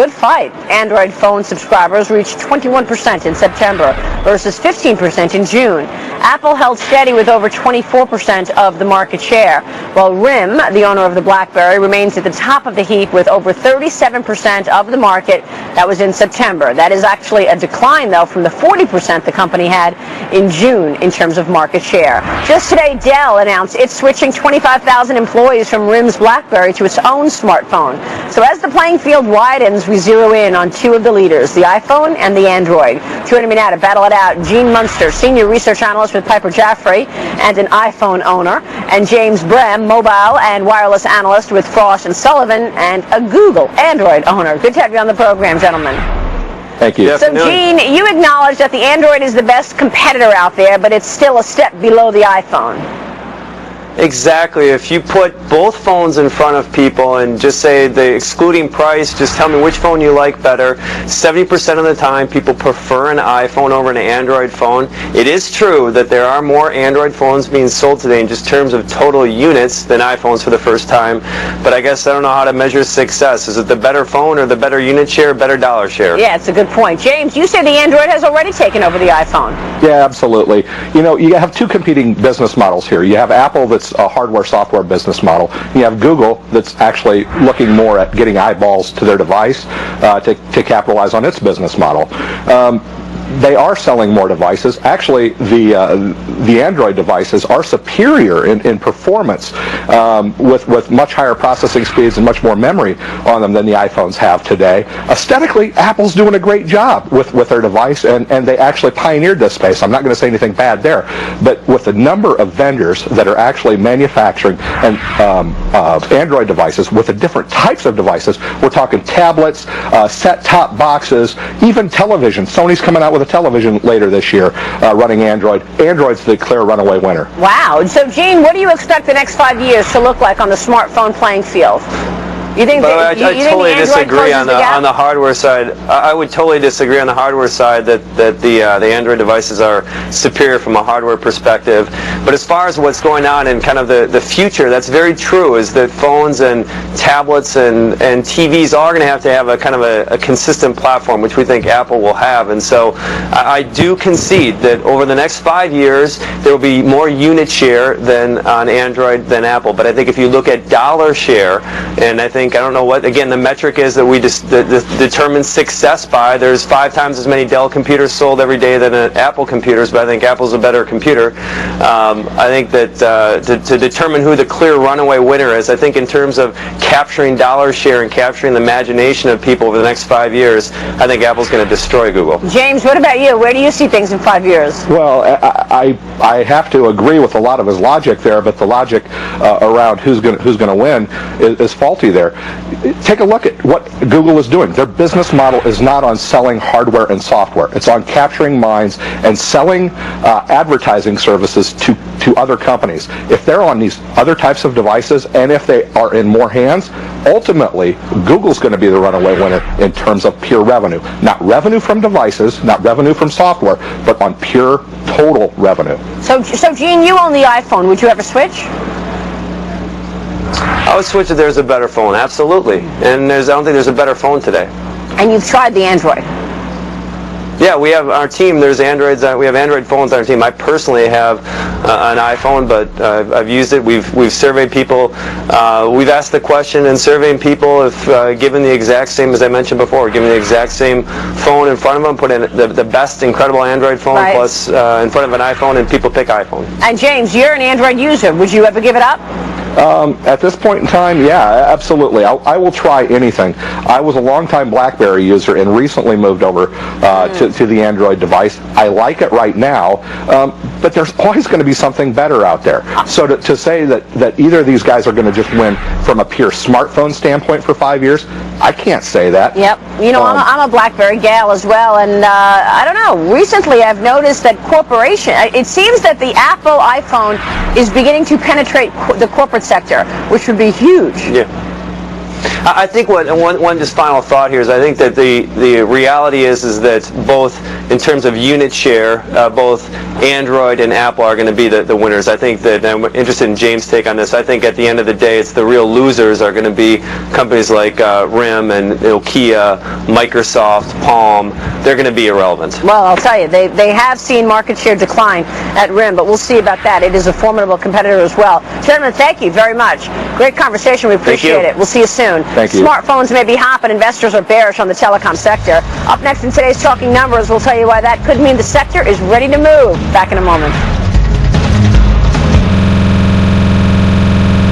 good fight. Android phone subscribers reached 21% in September versus 15% in June. Apple held steady with over 24% of the market share, while RIM, the owner of the BlackBerry, remains at the top of the heap with over 37% of the market that was in September. That is actually a decline, though, from the 40% the company had in June in terms of market share. Just today, Dell announced it's switching 25,000 employees from RIM's BlackBerry to its own smartphone. So as the playing field widens, we zero in on two of the leaders, the iPhone and the Android. Joining me now to battle it out, Gene Munster, senior research analyst with Piper Jaffray and an iPhone owner, and James Brem, mobile and wireless analyst with Frost & Sullivan and a Google Android owner. Good to have you on the program, gentlemen. Thank you. So, Gene, you acknowledge that the Android is the best competitor out there, but it's still a step below the iPhone. Exactly. If you put both phones in front of people and just say the excluding price, just tell me which phone you like better, 70% of the time people prefer an iPhone over an Android phone. It is true that there are more Android phones being sold today in just terms of total units than iPhones for the first time, but I guess I don't know how to measure success. Is it the better phone or the better unit share, better dollar share? Yeah, it's a good point. James, you say the Android has already taken over the iPhone. Yeah, absolutely. You know, you have two competing business models here. You have Apple that's a hardware-software business model. You have Google that's actually looking more at getting eyeballs to their device to capitalize on its business model. They are selling more devices. Actually, the Android devices are superior in performance with much higher processing speeds and much more memory on them than the iPhones have today. Aesthetically, Apple's doing a great job with their device, and they actually pioneered this space. I'm not going to say anything bad there, but with the number of vendors that are actually manufacturing Android devices with the different types of devices, we're talking tablets, set-top boxes, even television. Sony's coming out with a television later this year running Android. Android's the clear runaway winner. Wow. So, Gene, what do you expect the next 5 years to look like on the smartphone playing field? You think I totally disagree on the hardware side. I would totally disagree on the hardware side that the Android devices are superior from a hardware perspective. But as far as what's going on in kind of the future, that's very true. Is that phones and tablets and TVs are going to have a kind of a consistent platform, which we think Apple will have. And so I do concede that over the next 5 years there will be more unit share than on Android than Apple. But I think if you look at dollar share, and I don't know what, again, the metric is that we just determine success by. There's 5 times as many Dell computers sold every day than Apple computers, but I think Apple's a better computer. I think that to determine who the clear runaway winner is, I think in terms of capturing dollar share and capturing the imagination of people over the next 5 years, I think Apple's going to destroy Google. James, what about you? Where do you see things in 5 years? Well, I have to agree with a lot of his logic there, but the logic around who's going to win is faulty there. Take a look at what Google is doing. Their business model is not on selling hardware and software. It's on capturing minds and selling advertising services to other companies. If they're on these other types of devices and if they are in more hands, ultimately Google's going to be the runaway winner in terms of pure revenue. Not revenue from devices, not revenue from software, but on pure total revenue. So Gene, you own the iPhone. Would you ever switch? I would switch if there's a better phone, absolutely. And I don't think there's a better phone today. And you've tried the Android? Yeah, we have our team. There's Androids. We have Android phones on our team. I personally have an iPhone, but I've used it. We've surveyed people. We've asked the question and surveying people if given the exact same, as I mentioned before, given the exact same phone in front of them, put in the best incredible Android phone plus in front of an iPhone, and people pick iPhone. And James, you're an Android user. Would you ever give it up? At this point in time, yeah, absolutely. I will try anything. I was a longtime BlackBerry user and recently moved over to the Android device. I like it right now, but there's always going to be something better out there. So to say that either of these guys are going to just win from a pure smartphone standpoint for 5 years, I can't say that. Yep. You know, I'm a BlackBerry gal as well, and I don't know. Recently, I've noticed that it seems that the Apple iPhone is beginning to penetrate the corporate sector, which would be huge. Yeah. I think one just final thought here is I think that the reality is that both in terms of unit share, both Android and Apple are going to be the winners. I think that, and I'm interested in James' take on this, I think at the end of the day it's the real losers are going to be companies like RIM and Nokia, Microsoft, Palm. They're going to be irrelevant. Well, I'll tell you, they have seen market share decline at RIM, but we'll see about that. It is a formidable competitor as well. Gentlemen, thank you very much. Great conversation. We appreciate it. We'll see you soon. Thank you. Smartphones may be hot, but investors are bearish on the telecom sector. Up next in today's Talking Numbers, we'll tell you why that could mean the sector is ready to move. Back in a moment.